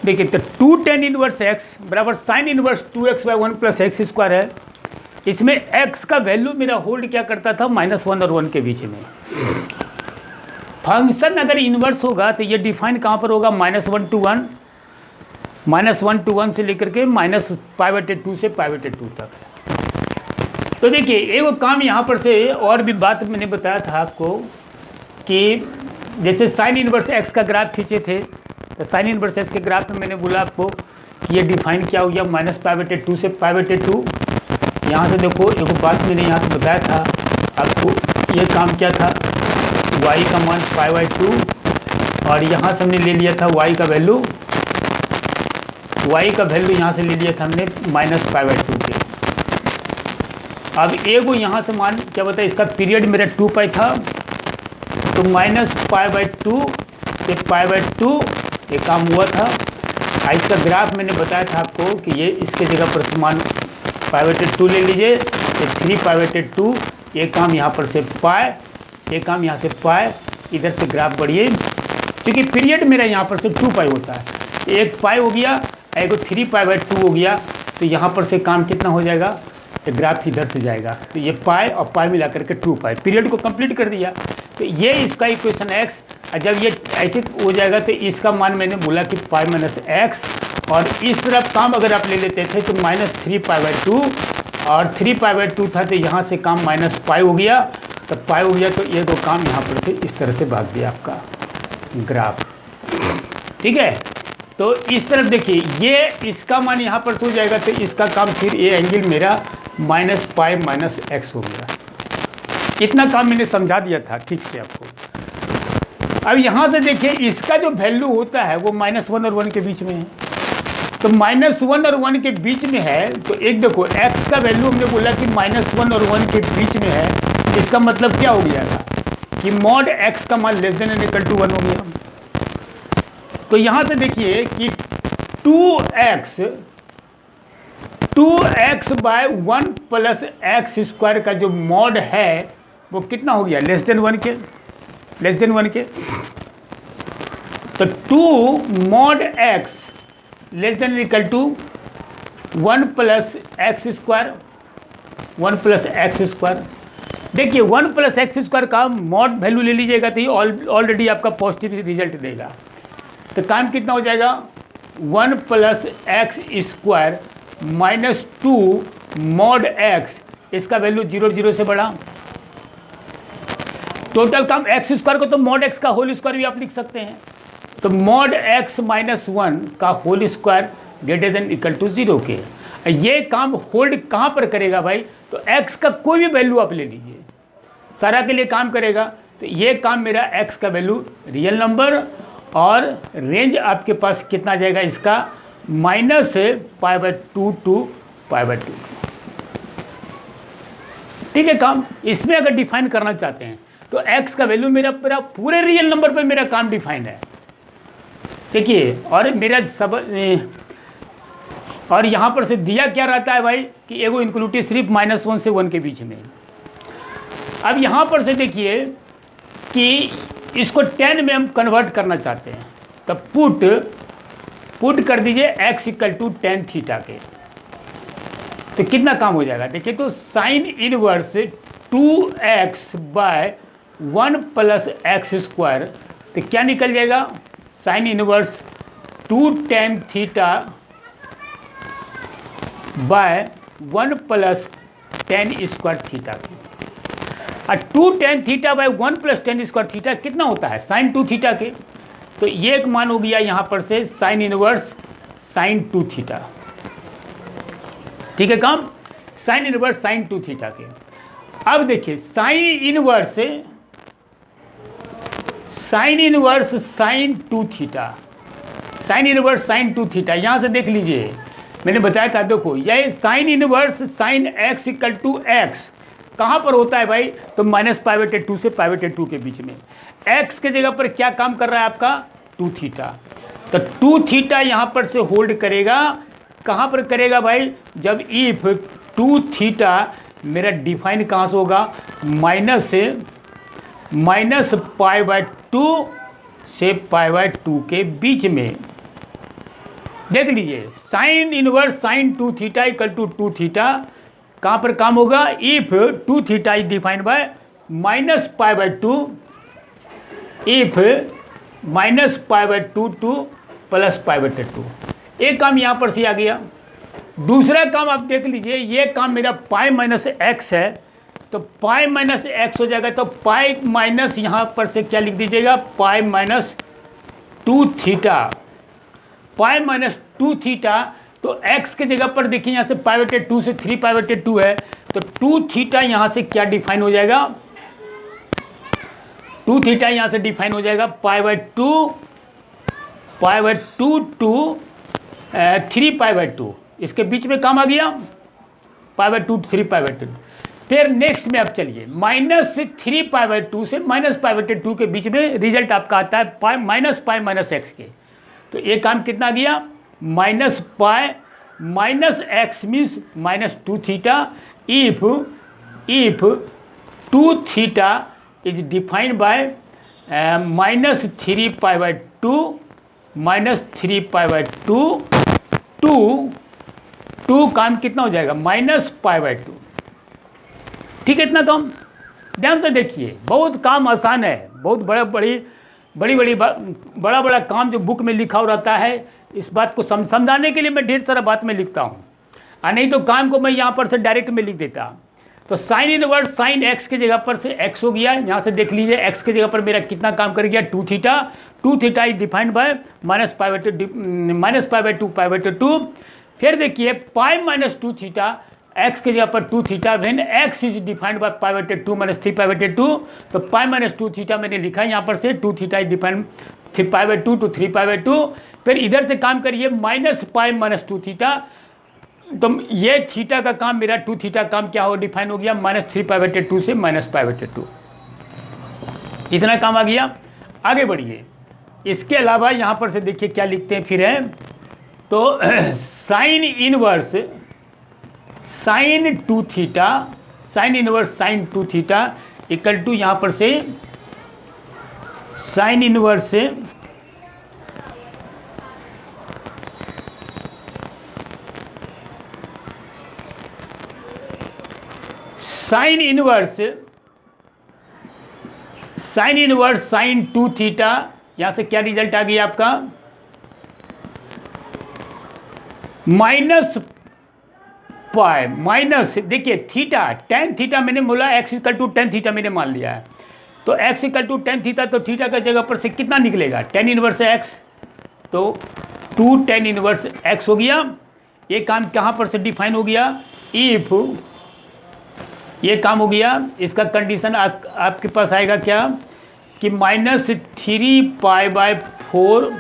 देखिए तो 2 tan inverse x बराबर sine inverse 2x/1 plus x square है। इसमें x का वैल्यू मेरा होल्ड क्या करता था, -1 और 1 के बीच में। फंक्शन अगर इन्वर्स होगा तो ये डिफाइन कहाँ पर होगा, -1 to 1, -1 to 1 से लेकर के -π/2 से π/2 तक। तो देखिए एक काम यहाँ पर से और भी बात मैंने बताया था आपको कि जैसे साइन इनवर्स एक्स का ग्राफ खींचे थे, तो साइन इनवर्स एक्स के ग्राफ में मैंने बोला आपको कि ये डिफाइन क्या हो गया, -π/2 से π/2। यहाँ से देखो एक बात मैंने यहाँ से बताया था आपको, ये काम क्या था, y का मान π/2 और यहाँ से हमने ले लिया था y का वैल्यू यहाँ से ले लिया था हमने -π/2 के। अब एगो यहाँ से मान क्या बता, इसका पीरियड मेरा 2π था, तो -π/2 से π/2 ये काम हुआ था। इसका ग्राफ मैंने बताया था आपको कि ये इसके जगह पर समान π/2 ले लीजिए, तो 3π/2 ये काम यहाँ पर से पाए, ये काम यहाँ से पाए, इधर से ग्राफ बढ़िए, क्योंकि पीरियड मेरा यहाँ पर से 2π होता है, एक पाई हो गया, एक 3π/2 हो गया, तो यहाँ पर से काम कितना हो जाएगा, तो ग्राफ इधर से जाएगा, तो ये पाई और पाई मिला करके 2π, पीरियड को कंप्लीट कर दिया। तो ये इसका इक्वेशन x, जब ये ऐसे हो जाएगा तो इसका मान मैंने बोला कि π-x, और इस तरफ काम अगर आप ले लेते थे तो -3π/2 और 3π/2 था, तो यहाँ से काम -π हो गया, तो पाई हो गया, तो ये दो काम यहाँ पर से इस तरह से भाग दिया आपका ग्राफ। ठीक है, तो इस तरफ देखिए ये इसका मान यहाँ पर हो जाएगा, तो इसका काम फिर ये एंगल मेरा -π-x हो गया। इतना काम मैंने समझा दिया था ठीक से आपको। अब यहाँ से देखिए इसका जो वैल्यू होता है वो -1 और 1 के बीच में है, तो -1 और 1 के बीच में है, तो एक देखो x का वैल्यू हमने बोला कि -1 और 1 के बीच में है, इसका मतलब क्या हो गया था कि mod x का मान < ≤ 1 हो गया। तो यहाँ से देखिए कि 2x/1 प्लस एक्स स्क्वायर का जो मॉड है वो कितना हो गया, < 1 के। तो 2 mod x < 1 plus x square, 1 plus x square. देखिए 1 प्लस एक्स स्क्वायर का मॉड वैल्यू ले लीजिएगा तो ये ऑलरेडी आपका पॉजिटिव रिजल्ट देगा। तो काम कितना हो जाएगा, 1 plus x square -2 mod x, इसका वैल्यू 0 0 से बढ़ा। टोटल काम एक्स स्क्वायर को तो mod x का होल स्क्वायर भी आप लिख सकते हैं, तो mod x - 1 का होल स्क्वायर > 0 के। ये काम होल्ड कहाँ पर करेगा भाई, तो x का कोई भी वैल्यू आप ले लीजिए, सारा के लिए काम करेगा। तो ये काम मेरा x का वैल्यू रियल नंबर, और रेंज आपके पास कितना जाएगा इसका, -π/2 to π/2। ठीक है, काम इसमें अगर डिफाइन करना चाहते हैं तो x का वैल्यू मेरा पूरे रियल नंबर पे मेरा काम डिफाइन है। देखिए और मेरा सब और यहाँ पर से दिया क्या रहता है भाई कि एगो इंक्लूटिव सिर्फ -1 से 1 के बीच में। अब यहाँ पर से देखिए कि इसको 10 में हम कन्वर्ट करना चाहते हैं, तो पुट कर दीजिए x = tan थीटा के, तो कितना काम हो जाएगा। देखिए तो sine inverse 2x/1 plus x square, तो क्या निकल जाएगा, sine inverse 2 tan theta by 1 plus tan square theta के। और 2 tan theta by 1 plus tan square theta कितना होता है, sin 2 थीटा के। तो ये एक मान हो गया यहाँ पर से साइन इनवर्स sin 2 थीटा। ठीक है, काम साइन इनवर्स sin 2 थीटा के। अब देखिए sine inverse sin 2 theta, sine inverse sin 2 theta, यहाँ से देख लीजिए मैंने बताया था, देखो ये sine inverse sin x = x कहाँ पर होता है भाई, तो -π/2 से π/2 के बीच में। x के जगह पर क्या काम कर रहा है आपका, 2 थीटा, तो 2 थीटा यहाँ पर से होल्ड करेगा, कहाँ पर करेगा भाई, जब इफ 2 थीटा मेरा डिफाइन कहाँ से होगा, -π/2 से π/2 के बीच में। देख लीजिए, sine inverse sine 2 theta equal to 2 theta कहाँ पर काम होगा, if 2 theta is defined by minus pi by 2, if minus pi by 2 to plus pi by 2। एक काम यहाँ पर से आ गया। दूसरा काम आप देख लीजिए, ये काम मेरा पाई माइनस एक्स है, तो पाई माइनस एक्स हो जाएगा, तो पाई माइनस यहाँ पर से क्या लिख दीजिएगा, पाई माइनस 2 थीटा, पाई माइनस 2 थीटा। तो x के जगह पर देखिए यहाँ से पाई बटे 2 से 3 पाई बटे 2 है, तो 2 थीटा यहाँ से क्या डिफाइन हो जाएगा, 2 थीटा यहाँ से डिफाइन हो जाएगा pi by 2 to 3 pi by 2, इसके बीच में काम आ गया पाई बाय 2 3 पाई बाय 2। फिर नेक्स्ट में अब चलिए, माइनस 3 पाई बाय 2 से माइनस पाई बटे 2 के बीच में रिजल्ट आपका आता है पाई माइनस एक्स के। तो ये काम कितना गया, minus pi minus x means minus 2 theta, if 2 theta is defined by minus 3 pi by 2 minus 3 pi by 2 to काम कितना हो जाएगा, माइनस पाई बाय 2। ठीक है, इतना काम ध्यान से देखिए, बहुत काम आसान है, बहुत बड़ा काम जो बुक में लिखा हुआ रहता है, इस बात को समझाने के लिए मैं ढेर सारा बात में लिखता हूँ, और नहीं तो काम को मैं यहाँ पर से डायरेक्ट में लिख देता। तो साइन इनवर्स साइन एक्स के जगह पर से एक्स हो गया, यहाँ से देख लीजिए एक्स के जगह पर मेरा कितना काम कर गया, 2 theta is defined by minus pi by 2 pi by 2। फिर देखिए पाई माइनस 2 थीटा, एक्स के जगह पर 2 theta, when x is defined by pi बटे 2 माइनस 3 पाई बटे 2, तो पाई माइनस 2 थीटा मैंने लिखा है यहाँ पर से, 2 theta is defined 3 pi by 2 to 3 pi by 2। फिर इधर से काम करिए माइनस पाई माइनस 2 थीटा, तो ये थीटा का काम मेरा 2 थीटा काम क्या हो डिफाइन हो गया, माइनस 3 पाई बटे 2 से माइनस पाई बटे 2, इतना काम आ गया। आगे बढ़िए, इसके अलावा यहाँ पर से देखिए क्या लिखते हैं फिर है, तो sine inverse sine 2 theta, sine inverse sine 2 theta equal to यहाँ पर से साइन इनवर्स साइन 2 थीटा, यहाँ से क्या रिजल्ट आ गया आपका, माइनस पाई माइनस, देखिए थीटा टेन थीटा मैंने बोला, x equal to tan theta मैंने मान लिया है, तो x equal to tan theta, तो थीटा का जगह पर से कितना निकलेगा, टेन इनवर्स एक्स, तो 2 टेन इनवर्स एक्स हो गया। ये काम कहाँ पर से डिफाइन हो गया, इफ ये काम हो गया, इसका कंडीशन आपके पास आएगा क्या कि माइनस 3 पाई बाय 4,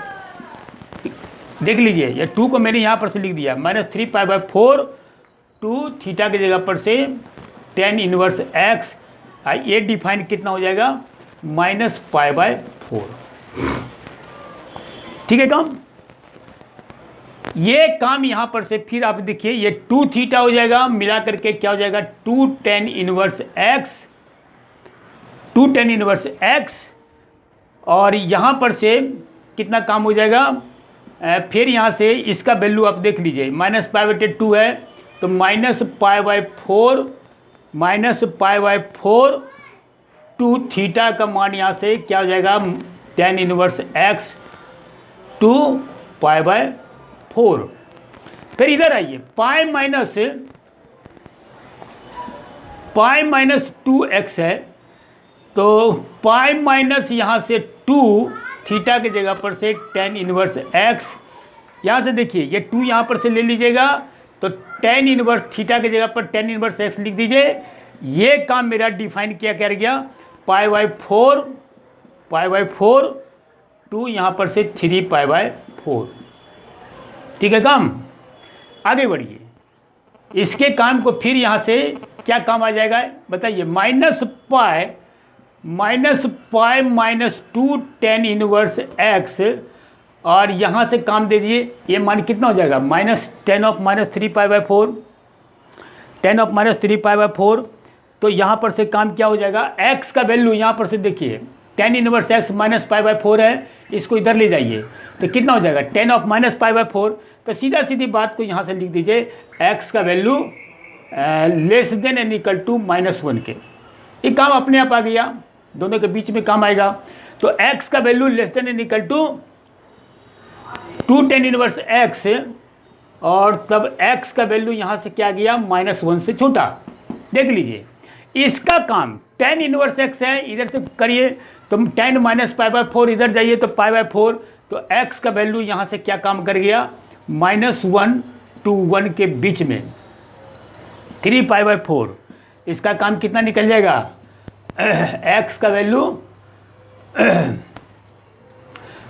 देख लीजिए ये 2 को मैंने यहाँ पर से लिख दिया, minus 3 pi by 4 to theta के जगह पर से टेन इनवर्स एक्स, ये डिफाइन कितना हो जाएगा, माइनस पाई बाय 4। ठीक है काम, ये काम यहाँ पर से फिर आप देखिए ये 2 थीटा हो जाएगा, मिला करके क्या हो जाएगा, 2 टेन इनवर्स एक्स, और यहाँ पर से कितना काम हो जाएगा, फिर यहाँ से इसका वैल्यू आप देख लीजिए, माइनस पाई बटे 2 है, तो minus pi by 4 to theta का मान यहाँ से क्या हो जाएगा, tan inverse x 2 pi by 4। फिर इधर आइए, पाई माइनस 2x है, तो पाई माइनस यहाँ से 2 थीटा के जगह पर से टेन इनवर्स एक्स, यहाँ से देखिए ये 2 यहाँ पर से ले लीजिएगा, तो टेन इनवर्स थीटा की जगह पर टेन इनवर्स एक्स लिख दीजिए। ये काम मेरा डिफाइन किया क्या गया, पाई बाय 4 टू यहाँ पर से 3 पाई बाय 4। ठीक है काम, आगे बढ़िए, इसके काम को फिर यहाँ से क्या काम आ जाएगा बताइए, minus pi minus 2 tan inverse x, और यहाँ से काम दे दिए, ये मान कितना हो जाएगा, minus 10 of minus 3 pi by 4, 10 of minus 3 pi by 4। तो यहाँ पर से काम क्या हो जाएगा, x का वैल्यू यहाँ पर से देखिए, ten inverse x minus pi by 4 है, इसको इधर ले जाइए तो कितना हो जाएगा ten of minus pi by 4। तो सीधा सीधी बात को यहाँ से लिख दीजिए एक्स का value less than and equal to -1 के। ये काम अपने आप आ गया, दोनों के बीच में काम आएगा। तो x का value less than and equal to 2 tan inverse x, और तब x का वैल्यू यहाँ से क्या गया -1 से छोटा। देख लीजिए इसका काम टेन इनवर्स x है, इधर से करिए तो टेन माइनस पाई बाई 4, इधर जाइए तो पाई बाई 4। तो x का वैल्यू यहाँ से क्या काम कर गया -1 to 1 के बीच में 3 पाई बाई 4। इसका काम कितना निकल जाएगा x का value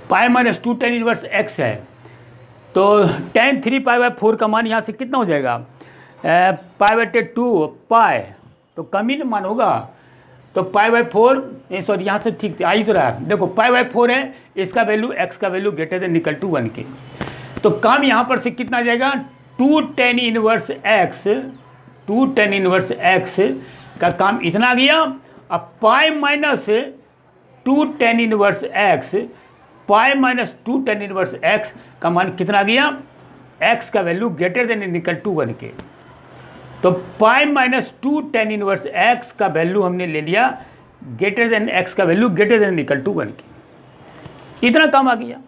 pi minus 2 tan inverse x है, तो टेन 3 पाई बाई 4 का मान यहाँ से कितना हो जाएगा पाई बाई 2 पाई, तो कम ही मान होगा। तो पाई बाई 4 सॉरी यहाँ से ठीक आ ही तो रहा है, देखो पाई बाई 4 है, इसका वैल्यू x का value greater than equal to 1 के। तो काम यहाँ पर से कितना आ जाएगा 2 टेन इनवर्स x का काम इतना आ गया। अब pi minus 2 tan inverse x, pi minus 2 tan inverse x का मान कितना आ गया x का value greater than equal to 1 के। तो pi minus 2 tan inverse x का वैल्यू हमने ले लिया ग्रेटर देन x का value greater than equal to 1 के। इतना काम आ गया।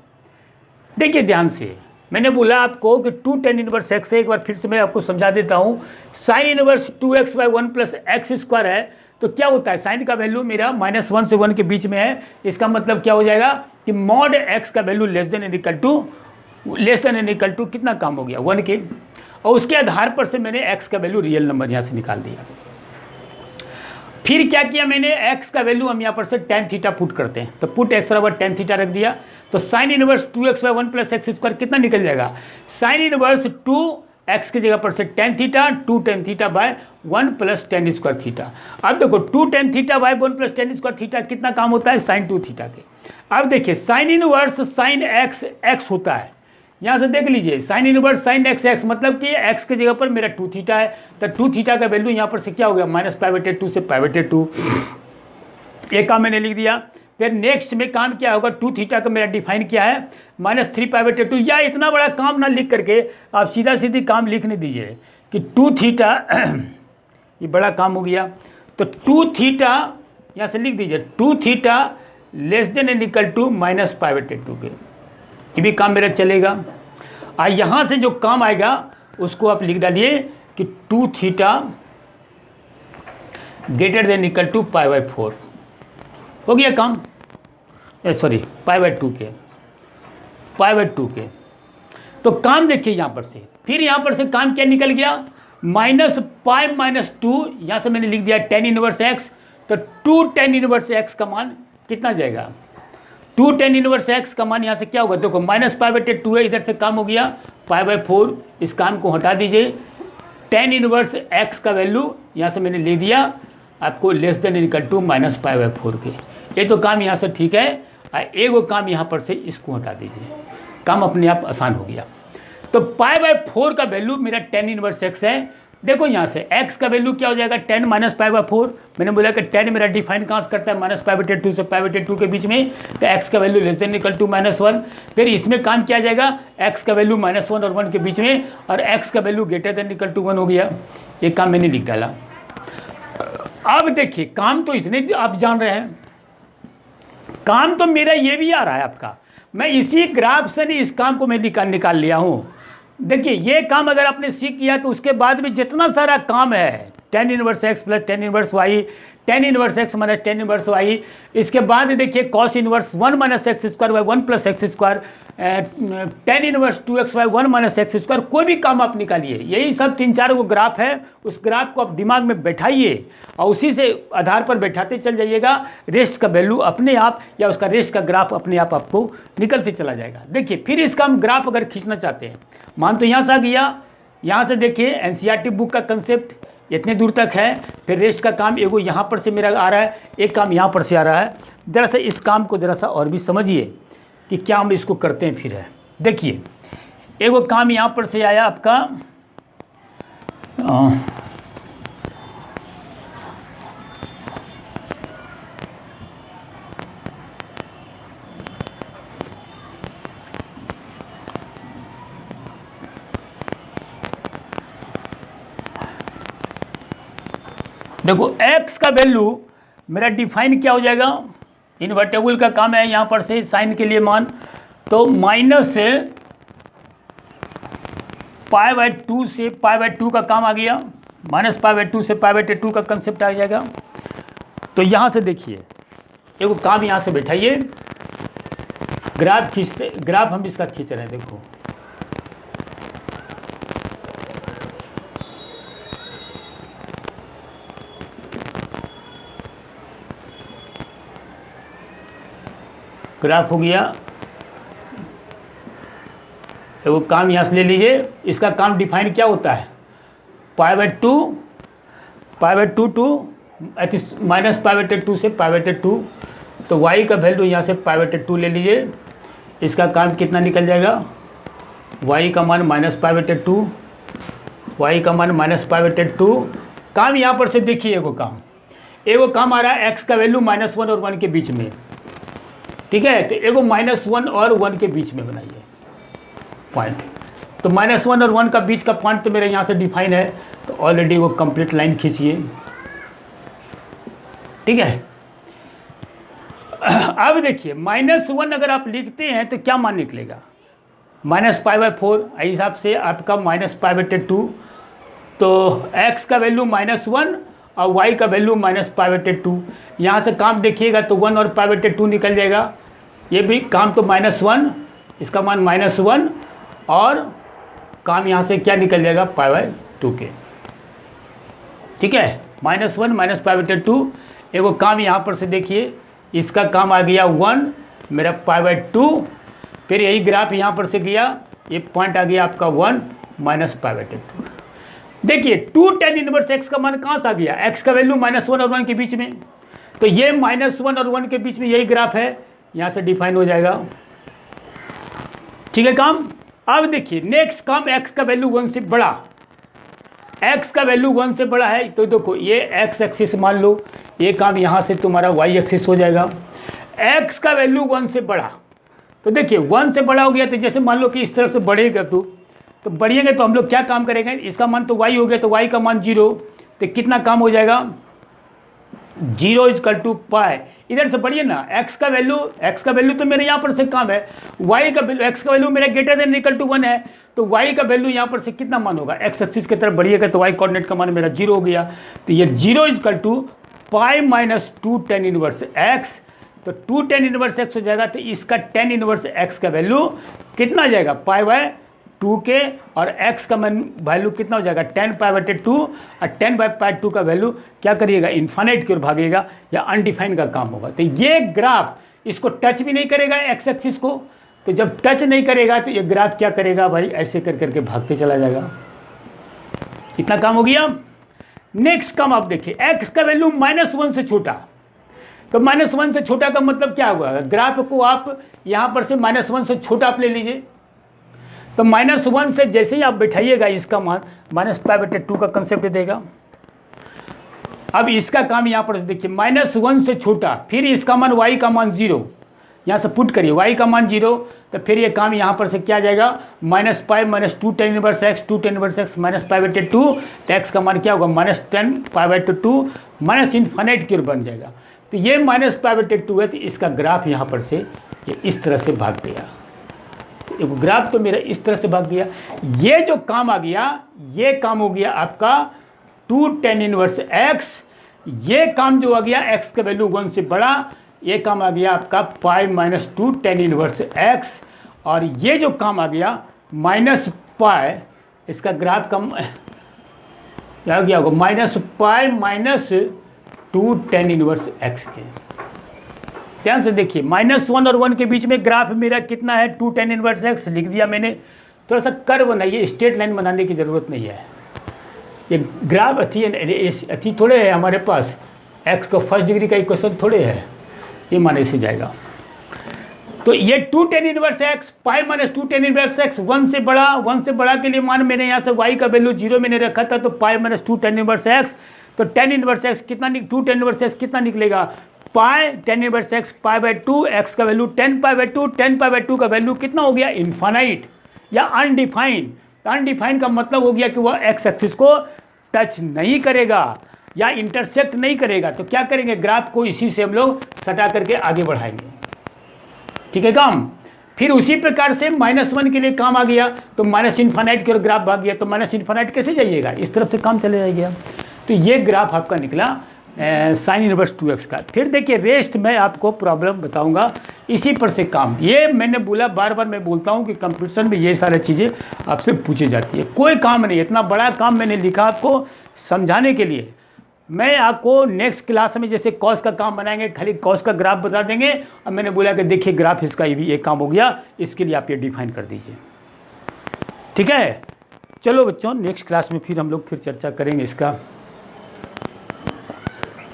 देखिए ध्यान से, मैंने बोला आपको कि 2 टेन इनवर्स x है, एक बार फिर से मैं आपको समझा देता हूँ। Sine inverse 2x by 1 plus x square है, तो क्या होता है साइन का वैल्यू मेरा -1 से 1 के बीच में है। इसका मतलब क्या हो जाएगा कि मॉड x का value less than and equal to कितना काम हो गया 1 के, और उसके आधार पर से मैंने x का वैल्यू रियल नंबर यहाँ से निकाल दिया। फिर क्या किया मैंने x का वैल्यू हम यहाँ पर से टेन थीटा पुट करते हैं, तो पुट x बराबर टेन थीटा रख दिया। तो sine inverse 2x by 1 plus x square कितना निकल जाएगा साइन इनवर्स 2x की जगह पर से tan theta 2 tan theta by 1 plus ten square theta. अब देखो 2 tan theta by 1 plus ten square theta कितना काम होता है साइन 2 थीटा के। अब देखिए साइन इनवर्स साइन x होता है, यहाँ से देख लीजिए साइन इनवर्स साइन x मतलब कि x की जगह पर मेरा 2 थीटा है, तो 2 थीटा का वैल्यू यहाँ पर से क्या हो गया माइनस पाई बाई 2 से पाई बाई 2। एक काम मैंने लिख दिया। फिर नेक्स्ट में काम क्या होगा 2 थीटा का मेरा डिफाइन किया है -3 पाई बाई 2। या इतना बड़ा काम ना लिख करके आप सीधा सीधी काम लिखने दीजिए कि 2 थीटा ये बड़ा काम हो गया, तो 2 थीटा यहाँ से लिख दीजिए 2 theta less than and equal to minus pi by 2 के। ये भी काम मेरा चलेगा। यहाँ से जो काम आएगा उसको आप लिख डालिए कि 2 theta greater than equal to pi by 4 हो गया काम, सॉरी पाई बाई 2 के। तो काम देखिए यहाँ पर से, फिर यहाँ पर से काम क्या निकल गया माइनस पाई माइनस 2, यहाँ से मैंने लिख दिया टेन इनवर्स x, तो 2 टेन इनवर्स x का मान कितना जाएगा 2 टेन इनवर्स x का मान यहाँ से क्या होगा देखो माइनस पाई बाई 2 है, इधर से काम हो गया पाई बाई 4, इस काम को हटा दीजिए। टेन इनवर्स x का वैल्यू यहाँ से मैंने ले दिया आपको less than equal to minus pi by 4 के। ये तो काम यहाँ से ठीक है, एक वो काम यहाँ पर से इसको हटा दीजिए, काम अपने आप आसान हो गया। तो पाई बाई 4 का वैल्यू मेरा टेन इनवर्स x है। देखो यहाँ से x का वैल्यू क्या हो जाएगा 10 माइनस पाई बाई 4। मैंने बोला कि 10 मेरा डिफाइन कहाँ से करता है माइनस पाई बाई 2 से पाई बाई 2 के बीच में, तो x का value less than equal to -1। फिर इसमें काम किया जाएगा x का वैल्यू -1 और 1 के बीच में, और x का value greater than equal to 1 हो गया। ये काम मैंने लिख डाला। अब देखिए काम तो इतने आप जान रहे हैं, काम तो मेरा ये भी आ रहा है आपका, मैं इसी ग्राफ से नहीं इस काम को मैं निकाल लिया हूँ। देखिए ये काम अगर आपने सीख किया तो उसके बाद भी जितना सारा काम है ten inverse x plus tan inverse y, ten inverse x minus tan inverse y, इसके बाद देखिए cos inverse 1 minus x square by 1 plus x square, tan inverse 2x by 1 minus x square, कोई भी काम आप निकालिए। यही सब 3-4 वो ग्राफ है, उस ग्राफ को आप दिमाग में बैठाइए और उसी से आधार पर बैठाते चल जाइएगा। रेस्ट का वैल्यू अपने आप या उसका रेस्ट का ग्राफ अपने आप आपको निकलते चला जाएगा। देखिए फिर इसका हम ग्राफ अगर खींचना चाहते हैं, मान तो यहाँ से आ गया, यहाँ से देखिए एनसीईआरटी बुक का कंसेप्ट इतने दूर तक है, फिर रेस्ट का काम एगो यहाँ पर से मेरा आ रहा है, एक काम यहाँ पर से आ रहा है। ज़रा सा इस काम को ज़रा सा और भी समझिए कि क्या हम इसको करते हैं। फिर है देखिए एगो काम यहाँ पर से आया आपका देखो x का वैल्यू मेरा डिफाइन क्या हो जाएगा, इन्वर्टेबल का काम है यहाँ पर से साइन के लिए मान, तो माइनस से π/2 से π/2 का काम आ गया, -π/2 से π/2 का कंसेप्ट आ जाएगा। तो यहाँ से देखिए एगो काम यहाँ से बैठाइए, ग्राफ खींचते, ग्राफ हम इसका खींच रहे हैं, देखो ग्राफ हो गया। वो काम यहाँ से ले लीजिए, इसका काम डिफाइन क्या होता है, π/2 टू -π/2 से π/2, तो y का वैल्यू यहाँ से π/2 ले लीजिए, इसका काम कितना निकल जाएगा, y का मान -π/2, y का मान -π/2। काम यहाँ पर से देखिए एगो काम आ रहा है x का वैल्यू -1 और 1 के बीच में, ठीक है, तो एगो -1 और 1 के बीच में बनाइए पॉइंट, तो -1 और 1 का बीच का पॉइंट तो मेरे यहाँ से डिफाइन है, तो ऑलरेडी वो कंप्लीट लाइन खींचिए, ठीक है। अब देखिए -1 अगर आप लिखते हैं तो क्या मान निकलेगा, -π/4, इस हिसाब से आपका -π/2, तो x का वैल्यू -1 और y का वैल्यू -π/2, यहाँ से काम देखिएगा तो 1 और π/2 निकल जाएगा, ये भी काम तो -1, इसका मान -1 और काम यहाँ से क्या निकल जाएगा π/2 के, ठीक है, -1 -π/2। एगो काम यहाँ पर से देखिए, इसका काम आ गया 1 मेरा π/2, फिर यही ग्राफ यहाँ पर से गया, ये पॉइंट आ गया आपका 1 -π/2। देखिए 2 tan इनवर्स x का मान कहाँ से आ गया, x का वैल्यू -1 और 1 के बीच में, तो ये -1 और 1 के बीच में यही ग्राफ है, यहाँ से डिफाइन हो जाएगा, ठीक है काम। अब देखिए नेक्स्ट काम, x का वैल्यू 1 से बड़ा, x का वैल्यू 1 से बड़ा है, तो देखो ये x एक्सिस मान लो, ये काम यहाँ से तुम्हारा y एक्सिस हो जाएगा, x का वैल्यू 1 से बड़ा, तो देखिए 1 से बड़ा हो गया, तो जैसे मान लो कि इस तरफ से बढ़ेगा तो बढ़िएंगे तो हम लोग क्या काम करेंगे, इसका मान तो y हो गया, तो y का मान 0, तो कितना काम हो जाएगा, 0 = π, इधर से बढ़िए ना, x का वैल्यू तो मेरे यहाँ पर से काम है, y का वैल्यू, x का वैल्यू मेरा > 1 है, तो y का वैल्यू यहाँ पर से कितना मान होगा, x एक्सिस की तरफ बढ़िएगा तो y कोऑर्डिनेट का मान मेरा 0 हो गया, तो ये 0 = π - 2 tan इनवर्स x, तो 2 tan इनवर्स x हो जाएगा, तो इसका tan इनवर्स x का वैल्यू कितना आ जाएगा, π/2 के, और x का वैल्यू कितना हो जाएगा, tan π/2, और tan π/2 का वैल्यू क्या करिएगा, इन्फाइनाइट की ओर भागेगा या अनडिफाइंड का काम होगा। तो ये ग्राफ इसको टच भी नहीं करेगा x एक्सिस को, तो जब टच नहीं करेगा तो ये ग्राफ क्या करेगा भाई, ऐसे कर करके भागते चला जाएगा। इतना काम हो गया। नेक्स्ट काम आप देखिए, x का वैल्यू -1 से छोटा, तो -1 से छोटा का मतलब क्या हुआ, ग्राफ को आप यहाँ पर से -1 से छोटा आप ले लीजिए, तो -1 से जैसे ही आप बैठाइएगा इसका मान -π/2 का कंसेप्ट देगा। अब इसका काम यहाँ पर देखिए, -1 से छोटा, फिर इसका मान y का मान 0, यहाँ से पुट करिए y का मान 0, तो फिर ये काम यहाँ पर से क्या जाएगा, -π - 2 tan inverse x, 2 tan inverse x -π/2, तो x का मान क्या होगा, -10 π/2 माइनस इन्फाइनाइट की ओर बन जाएगा। तो ये -π/2 है, तो इसका ग्राफ यहाँ पर से ये इस तरह से भाग गया, एक ग्राफ तो मेरा इस तरह से भाग गया। ये जो काम आ गया, ये काम हो गया आपका 2 tan इनवर्स x, ये काम जो आ गया x का वैल्यू 1 से बड़ा, ये काम आ गया आपका π - 2 tan इनवर्स x, और ये जो काम आ गया -π, इसका ग्राफ कम क्या गया होगा, -π - 2 tan इनवर्स x के। ध्यान से देखिए, -1 और 1 के बीच में ग्राफ मेरा कितना है, 2 tan इनवर्स x लिख दिया मैंने। थोड़ा सा कर्व बनाइए, स्ट्रेट लाइन बनाने की ज़रूरत नहीं है, ये ग्राफ अथी थोड़े है हमारे पास, x का फर्स्ट डिग्री का इक्वेशन थोड़े है, ये माने से जाएगा। तो ये 2 tan inverse x, π - 2 tan inverse x 1 से बड़ा के लिए मान मैंने यहाँ से y का वैल्यू 0 मैंने रखा था, तो π - 2 tan इनवर्स x, तो tan इनवर्स x कितना, 2 tan इनवर्स x कितना निकलेगा, tan इनवर्स x π/2, x का वैल्यू 10 π/2, 10 π/2 का वैल्यू कितना हो गया, इन्फाइनाइट या अनडिफाइंड। अनडिफाइंड का मतलब हो गया कि वह x एक्सिस को टच नहीं करेगा। या इंटरसेक्ट नहीं करेगा तो क्या करेंगे, ग्राफ को इसी से हम लोग सटा करके आगे बढ़ाएंगे। ठीक है काम। फिर उसी प्रकार से -1 के लिए काम आ गया तो माइनस इन्फानाइट की ओर ग्राफ भाग गया, तो माइनस इन्फानाइट कैसे जाइएगा, इस तरफ से काम चले जाएगा। तो ये ग्राफ आपका निकला साइन इनवर्स 2x का। फिर देखिए रेस्ट में आपको प्रॉब्लम बताऊंगा, इसी पर से काम। ये मैंने बोला, बार बार मैं बोलता हूँ कि कंपटीशन में ये सारी चीज़ें आपसे पूछी जाती है। कोई काम नहीं, इतना बड़ा काम मैंने लिखा आपको समझाने के लिए। मैं आपको नेक्स्ट क्लास में जैसे कॉस का काम बनाएंगे, खाली कॉस का ग्राफ बता देंगे। अब मैंने बोला कि देखिए ग्राफ इसका ये काम हो गया, इसके लिए आप ये डिफाइन कर दीजिए। ठीक है, चलो बच्चों नेक्स्ट क्लास में फिर हम लोग फिर चर्चा करेंगे इसका।